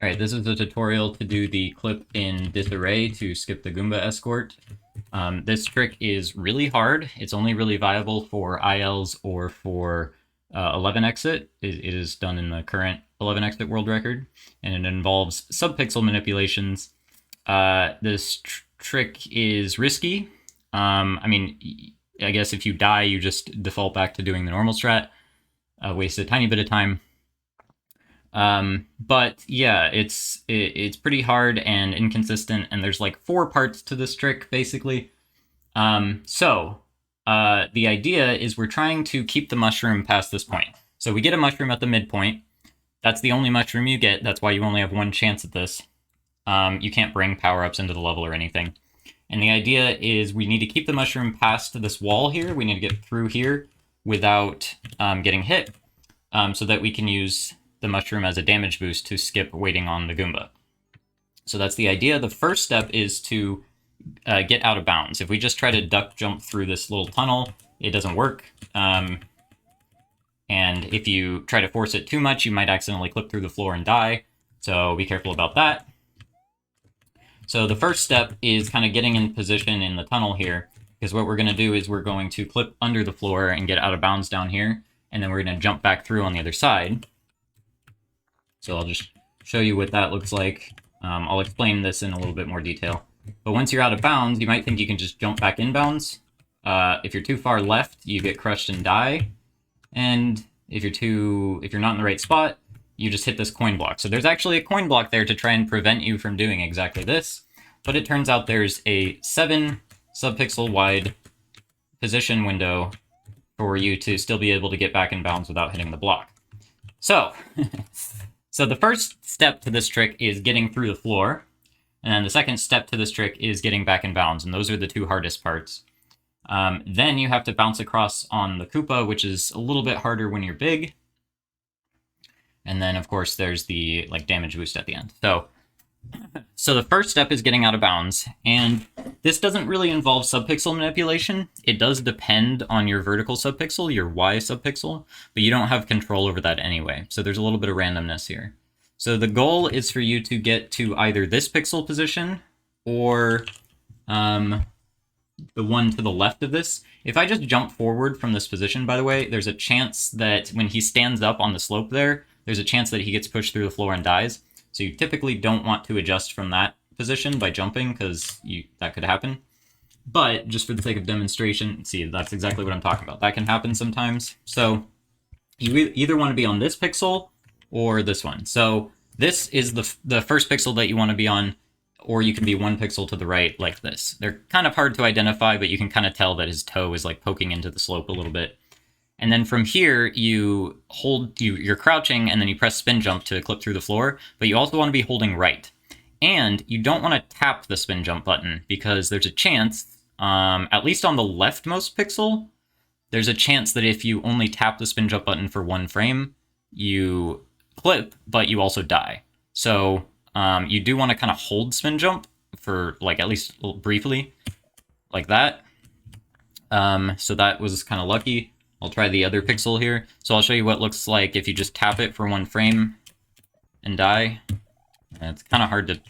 Alright, this is a tutorial to do the clip in disarray to skip the Goomba escort. This trick is really hard. It's only really viable for ILs or for 11 exit. It is done in the current 11 exit world record, and it involves subpixel manipulations. This trick is risky. I mean, I guess if you die, you just default back to doing the normal strat, waste a tiny bit of time. But yeah, it's pretty hard and inconsistent, and there's like 4 parts to this trick, basically. The idea is we're trying to keep the mushroom past this point. So we get a mushroom at the midpoint. That's the only mushroom you get. That's why you only have 1 chance at this. You can't bring power-ups into the level or anything. And the idea is we need to keep the mushroom past this wall here. We need to get through here without getting hit, so that we can use the mushroom as a damage boost to skip waiting on the Goomba. So that's the idea. The first step is to get out of bounds. If we just try to duck jump through this little tunnel, it doesn't work. And if you try to force it too much, you might accidentally clip through the floor and die. So be careful about that. So the first step is kind of getting in position in the tunnel here, because what we're going to do is we're going to clip under the floor and get out of bounds down here, and then we're going to jump back through on the other side. So I'll just show you what that looks like. I'll explain this in a little bit more detail. But once you're out of bounds, you might think you can just jump back in bounds. If you're too far left, you get crushed and die. And if you're not in the right spot, you just hit this coin block. So there's actually a coin block there to try and prevent you from doing exactly this. But it turns out there's a 7 subpixel wide position window for you to still be able to get back in bounds without hitting the block. So, so the first step to this trick is getting through the floor. And then the second step to this trick is getting back in bounds. And those are the 2 hardest parts. Then you have to bounce across on the Koopa, which is a little bit harder when you're big. And then, of course, there's the damage boost at the end. So the first step is getting out of bounds. And this doesn't really involve subpixel manipulation. It does depend on your vertical subpixel, your Y subpixel, but you don't have control over that anyway. So there's a little bit of randomness here. So the goal is for you to get to either this pixel position or the one to the left of this. If I just jump forward from this position, by the way, there's a chance that when he stands up on the slope there's a chance that he gets pushed through the floor and dies. So you typically don't want to adjust from that position by jumping, because that could happen. But just for the sake of demonstration, see, that's exactly what I'm talking about. That can happen sometimes. So you either want to be on this pixel or this one. So this is the first pixel that you want to be on, or you can be 1 pixel to the right like this. They're kind of hard to identify, but you can kind of tell that his toe is poking into the slope a little bit. And then from here, you're crouching, and then you press spin jump to clip through the floor, but you also want to be holding right. And you don't want to tap the spin jump button, because there's a chance, at least on the leftmost pixel, there's a chance that if you only tap the spin jump button for 1 frame, you clip, but you also die. So you do want to kind of hold spin jump for at least briefly, like that. So that was kind of lucky. I'll try the other pixel here. So I'll show you what it looks like if you just tap it for 1 frame and die. And it's kind of hard to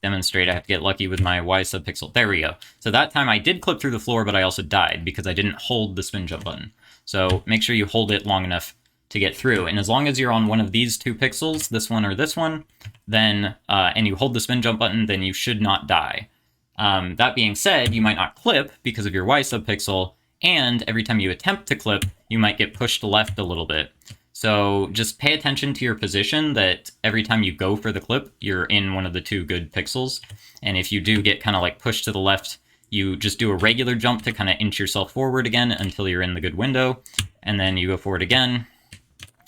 demonstrate. I have to get lucky with my Y subpixel. There we go. So that time I did clip through the floor, but I also died because I didn't hold the spin jump button. So make sure you hold it long enough to get through. And as long as you're on one of these 2 pixels, this one or this one, then and you hold the spin jump button, then you should not die. That being said, you might not clip because of your Y subpixel, and every time you attempt to clip, you might get pushed left a little bit. So just pay attention to your position, that every time you go for the clip, you're in one of the 2 good pixels. And if you do get kind of pushed to the left, you just do a regular jump to kind of inch yourself forward again until you're in the good window. And then you go forward again.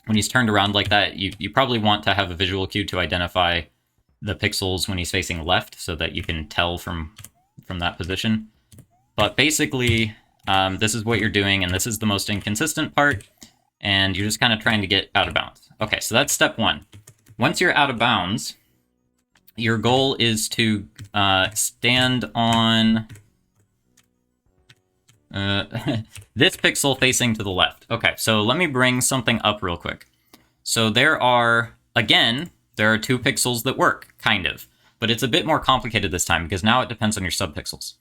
When he's turned around like that, you probably want to have a visual cue to identify the pixels when he's facing left, so that you can tell from that position. But basically, this is what you're doing, and this is the most inconsistent part, and you're just kind of trying to get out of bounds. Okay, so that's step 1. Once you're out of bounds, your goal is to stand on this pixel facing to the left. Okay, so let me bring something up real quick. So there are there are 2 pixels that work, kind of. But it's a bit more complicated this time because now it depends on your subpixels.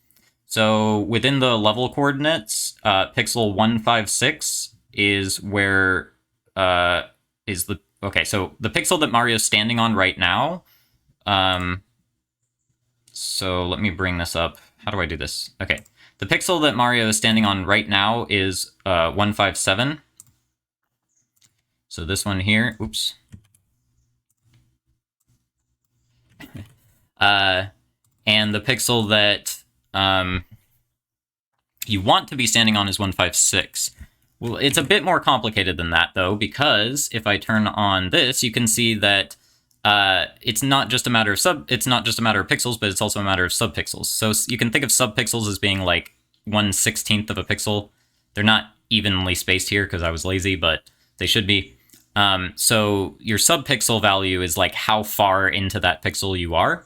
So within the level coordinates, pixel 156 is where is the... Okay, so the pixel that Mario's standing on right now... so let me bring this up. How do I do this? Okay, the pixel that Mario is standing on right now is 157. So this one here, oops. And the pixel that you want to be standing on is 156. Well, it's a bit more complicated than that, though, because if I turn on this, you can see that it's not just a matter of pixels, but it's also a matter of subpixels. So you can think of subpixels as being like 1/16 of a pixel. They're not evenly spaced here because I was lazy, but they should be. So your subpixel value is like how far into that pixel you are.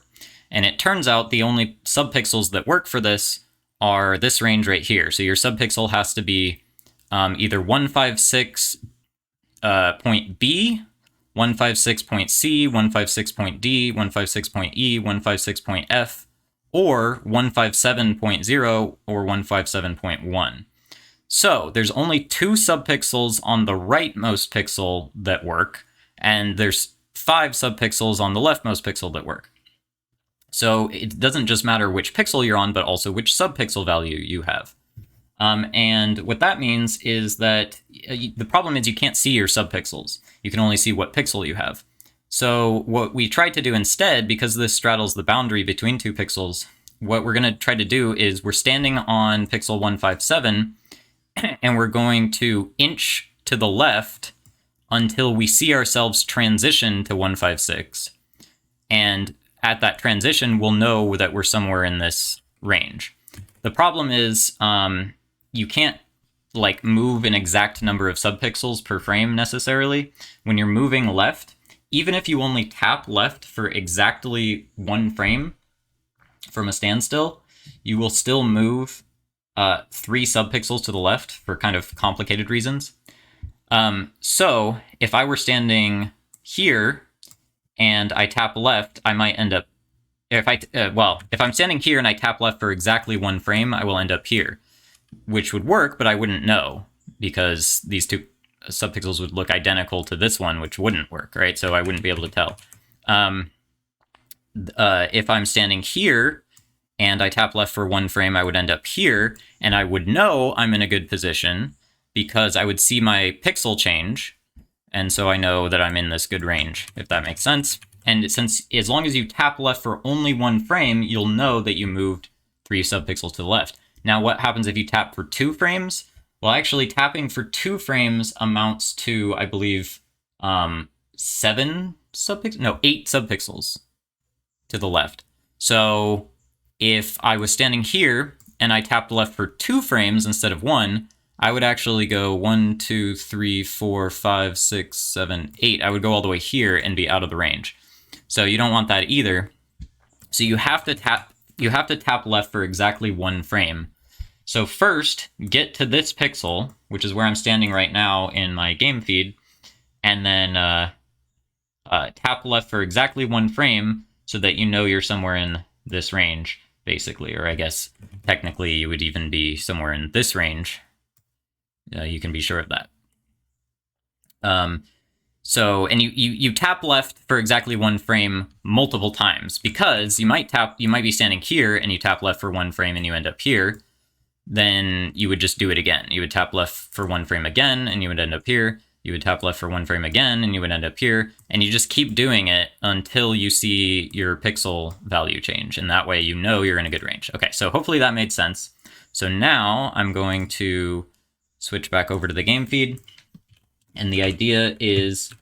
And it turns out the only subpixels that work for this are this range right here. So your subpixel has to be either 156.B, 156.C, 156.D, 156.E, 156.F, or 157.0 or 157.1. So there's only 2 subpixels on the rightmost pixel that work, and there's 5 subpixels on the leftmost pixel that work. So it doesn't just matter which pixel you're on, but also which subpixel value you have. And what that means is that the problem is you can't see your subpixels. You can only see what pixel you have. So what we tried to do instead, because this straddles the boundary between 2 pixels, what we're going to try to do is we're standing on pixel 157, and we're going to inch to the left until we see ourselves transition to 156. And at that transition, we'll know that we're somewhere in this range. The problem is you can't like move an exact number of subpixels per frame necessarily. When you're moving left, even if you only tap left for exactly 1 frame from a standstill, you will still move 3 subpixels to the left for kind of complicated reasons. So if I were standing here and I tap left, I might end up, if I'm standing here and I tap left for exactly 1 frame, I will end up here, which would work, but I wouldn't know because these 2 subpixels would look identical to this one, which wouldn't work, right? So I wouldn't be able to tell. If I'm standing here and I tap left for 1 frame, I would end up here, and I would know I'm in a good position because I would see my pixel change, and so I know that I'm in this good range, if that makes sense. And since as long as you tap left for only 1 frame, you'll know that you moved 3 subpixels to the left. Now, what happens if you tap for 2 frames? Well, actually, tapping for 2 frames amounts to, I believe, 8 subpixels to the left. So if I was standing here and I tapped left for 2 frames instead of 1, I would actually go 1, 2, 3, 4, 5, 6, 7, 8. I would go all the way here and be out of the range. So you don't want that either. So you have to tap left for exactly 1 frame. So first, get to this pixel, which is where I'm standing right now in my game feed, and then tap left for exactly 1 frame so that you know you're somewhere in this range, basically. Or I guess technically you would even be somewhere in this range. You can be sure of that. So, and you tap left for exactly 1 frame multiple times, because you might be standing here and you tap left for 1 frame and you end up here. Then you would just do it again. You would tap left for 1 frame again and you would end up here. You would tap left for 1 frame again and you would end up here. And you just keep doing it until you see your pixel value change. And that way you know you're in a good range. Okay, so hopefully that made sense. So now I'm going to switch back over to the game feed. And the idea is,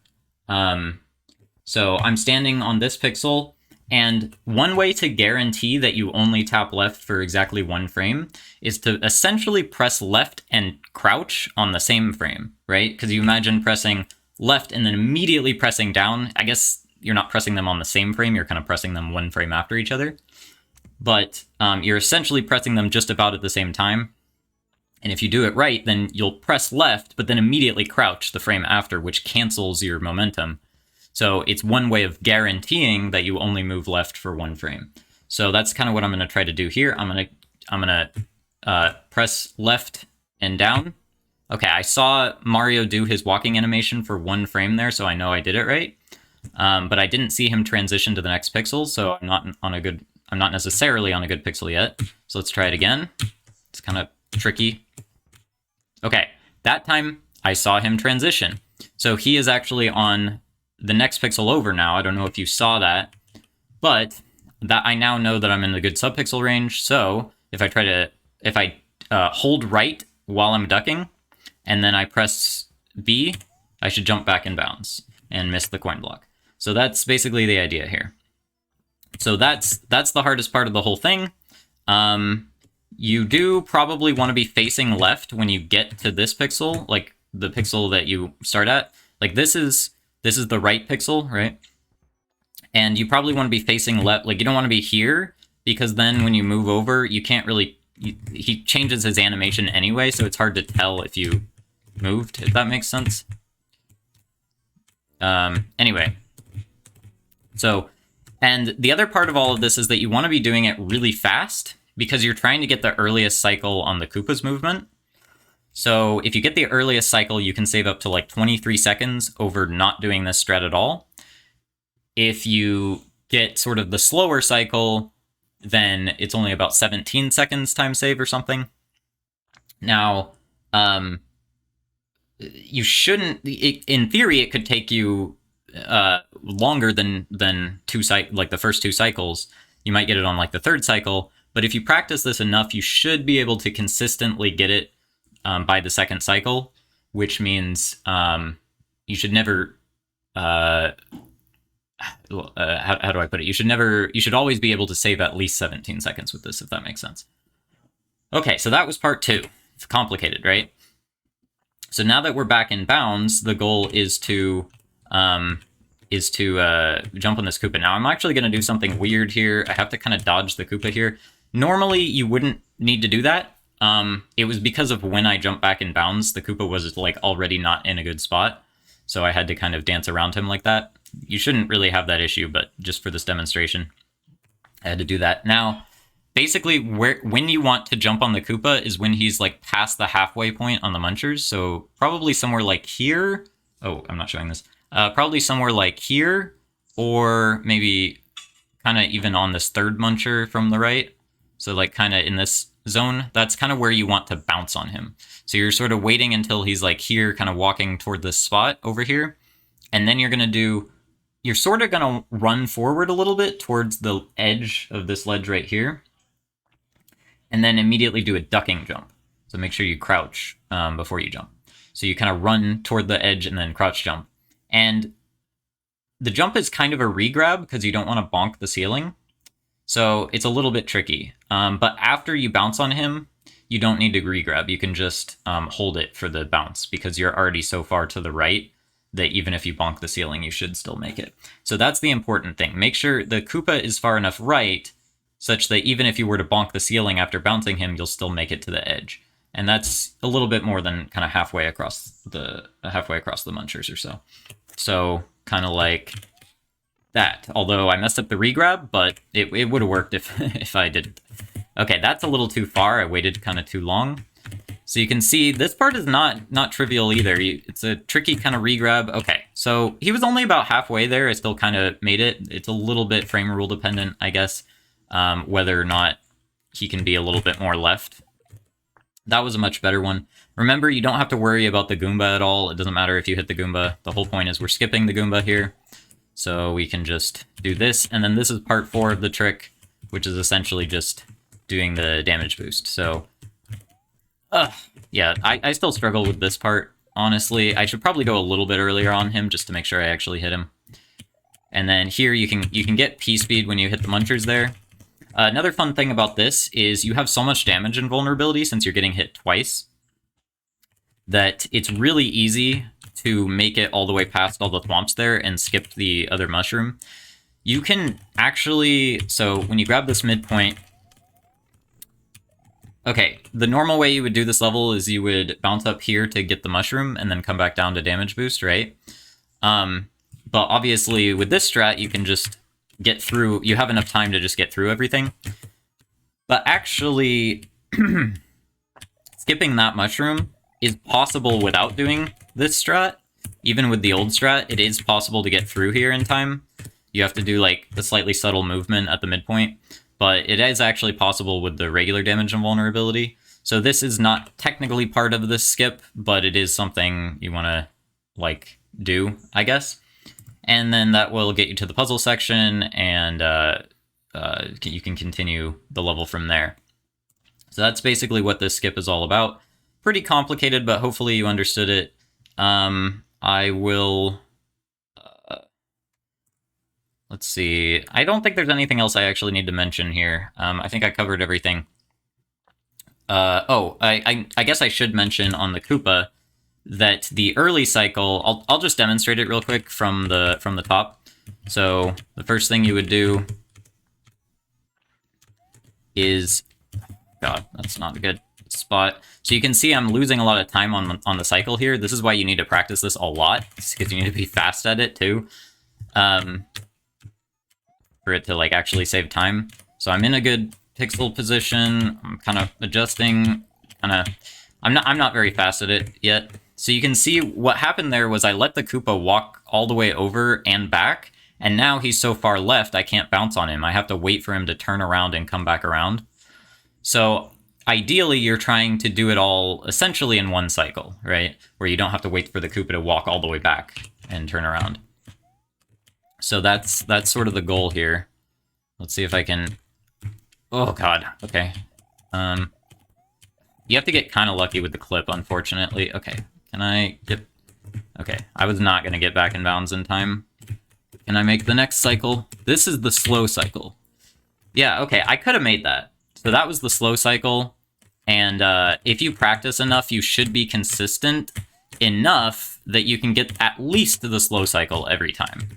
so I'm standing on this pixel, and one way to guarantee that you only tap left for exactly 1 frame is to essentially press left and crouch on the same frame, right? Because you imagine pressing left and then immediately pressing down. I guess you're not pressing them on the same frame, you're kind of pressing them 1 frame after each other. But you're essentially pressing them just about at the same time. And if you do it right, then you'll press left, but then immediately crouch the frame after, which cancels your momentum. So it's one way of guaranteeing that you only move left for 1 frame. So that's kind of what I'm going to try to do here. I'm going to press left and down. Okay, I saw Mario do his walking animation for 1 frame there, so I know I did it right. But I didn't see him transition to the next pixel, so I'm not necessarily on a good pixel yet. So let's try it again. It's kind of tricky. Okay, that time I saw him transition. So he is actually on the next pixel over now. I don't know if you saw that, but that I now know that I'm in the good subpixel range. So if I hold right while I'm ducking, and then I press B, I should jump back in bounds and miss the coin block. So that's basically the idea here. So that's the hardest part of the whole thing. You do probably want to be facing left when you get to this pixel, like the pixel that you start at. Like this is the right pixel, right? And you probably want to be facing left. Like you don't want to be here, because then when you move over, you can't really, he changes his animation anyway, so it's hard to tell if you moved, if that makes sense. Anyway, so, and the other part of all of this is that you want to be doing it really fast, because you're trying to get the earliest cycle on the Koopa's movement. So if you get the earliest cycle, you can save up to like 23 seconds over not doing this strat at all. If you get sort of the slower cycle, then it's only about 17 seconds time save or something. Now, you shouldn't, in theory, it could take you longer than like the first 2 cycles. You might get it on like the 3rd cycle, but if you practice this enough, you should be able to consistently get it by the 2nd cycle, which means you should never, how do I put it? You should always be able to save at least 17 seconds with this, if that makes sense. Okay, so that was part 2. It's complicated, right? So now that we're back in bounds, the goal is to jump on this Koopa. Now I'm actually going to do something weird here. I have to kind of dodge the Koopa here. Normally you wouldn't need to do that. It was because of when I jumped back in bounds, the Koopa was like already not in a good spot. So I had to kind of dance around him like that. You shouldn't really have that issue, but just for this demonstration, I had to do that. Now, basically, when you want to jump on the Koopa is when he's like past the halfway point on the munchers. So probably somewhere like here. Oh, I'm not showing this. Probably somewhere like here, or maybe kind of even on this 3rd muncher from the right. So like kind of in this zone, that's kind of where you want to bounce on him. So you're sort of waiting until he's like here, kind of walking toward this spot over here. And then you're sort of going to run forward a little bit towards the edge of this ledge right here. And then immediately do a ducking jump. So make sure you crouch before you jump. So you kind of run toward the edge and then crouch jump. And the jump is kind of a regrab because you don't want to bonk the ceiling. So it's a little bit tricky. But after you bounce on him, you don't need to regrab. You can just hold it for the bounce because you're already so far to the right that even if you bonk the ceiling, you should still make it. So that's the important thing. Make sure the Koopa is far enough right such that even if you were to bonk the ceiling after bouncing him, you'll still make it to the edge. And that's a little bit more than kind of halfway across the munchers or so. So kind of like that. Although I messed up the regrab, but it would have worked if I didn't. Okay, that's a little too far. I waited kind of too long. So you can see this part is not trivial either. It's a tricky kind of regrab. Okay, so he was only about halfway there. I still kind of made it. It's a little bit frame rule dependent, I guess, whether or not he can be a little bit more left. That was a much better one. Remember, you don't have to worry about the Goomba at all. It doesn't matter if you hit the Goomba. The whole point is we're skipping the Goomba here. So we can just do this. And then this is part 4 of the trick, which is essentially just doing the damage boost. So, yeah, I still struggle with this part, honestly. I should probably go a little bit earlier on him just to make sure I actually hit him. And then here you can get P-speed when you hit the munchers there. Another fun thing about this is you have so much damage and vulnerability since you're getting hit twice that it's really easy to make it all the way past all the thwomps there and skip the other mushroom. You can actually, so when you grab this midpoint, okay, the normal way you would do this level is you would bounce up here to get the mushroom and then come back down to damage boost, right? But obviously with this strat, you can just get through, you have enough time to just get through everything. But actually, skipping that mushroom is possible without doing this strat. Even with the old strat, it is possible to get through here in time. You have to do like a slightly subtle movement at the midpoint, but it is actually possible with the regular damage and vulnerability. So this is not technically part of this skip, but it is something you want to like do, I guess. And then that will get you to the puzzle section, and you can continue the level from there. So that's basically what this skip is all about. Pretty complicated, but hopefully you understood it. I will... let's see. I don't think there's anything else I actually need to mention here. I think I covered everything. I guess I should mention on the Koopa that the early cycle, I'll just demonstrate it real quick from the top. So the first thing you would do is, God, that's not a good spot. So you can see I'm losing a lot of time on the cycle here. This is why you need to practice this a lot, because you need to be fast at it too, for it to like actually save time. So I'm in a good pixel position. I'm kind of adjusting. I'm not very fast at it yet. So you can see what happened there was I let the Koopa walk all the way over and back, and now he's so far left I can't bounce on him. I have to wait for him to turn around and come back around. So ideally you're trying to do it all essentially in one cycle, right? Where you don't have to wait for the Koopa to walk all the way back and turn around. So that's sort of the goal here. Let's see if I can... Oh god, okay. You have to get kind of lucky with the clip, unfortunately. Okay, can I get... Okay, I was not going to get back in bounds in time. Can I make the next cycle? This is the slow cycle. Yeah, okay, I could have made that. So that was the slow cycle, and if you practice enough, you should be consistent enough that you can get at least to the slow cycle every time.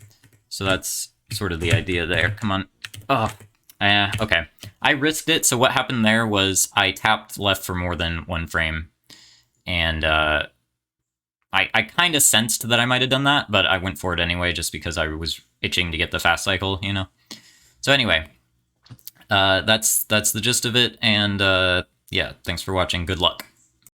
So that's sort of the idea there. Come on. Oh, okay. I risked it, so what happened there was I tapped left for more than one frame, and I kind of sensed that I might have done that, but I went for it anyway just because I was itching to get the fast cycle, you know? So anyway, that's the gist of it, and yeah, thanks for watching. Good luck.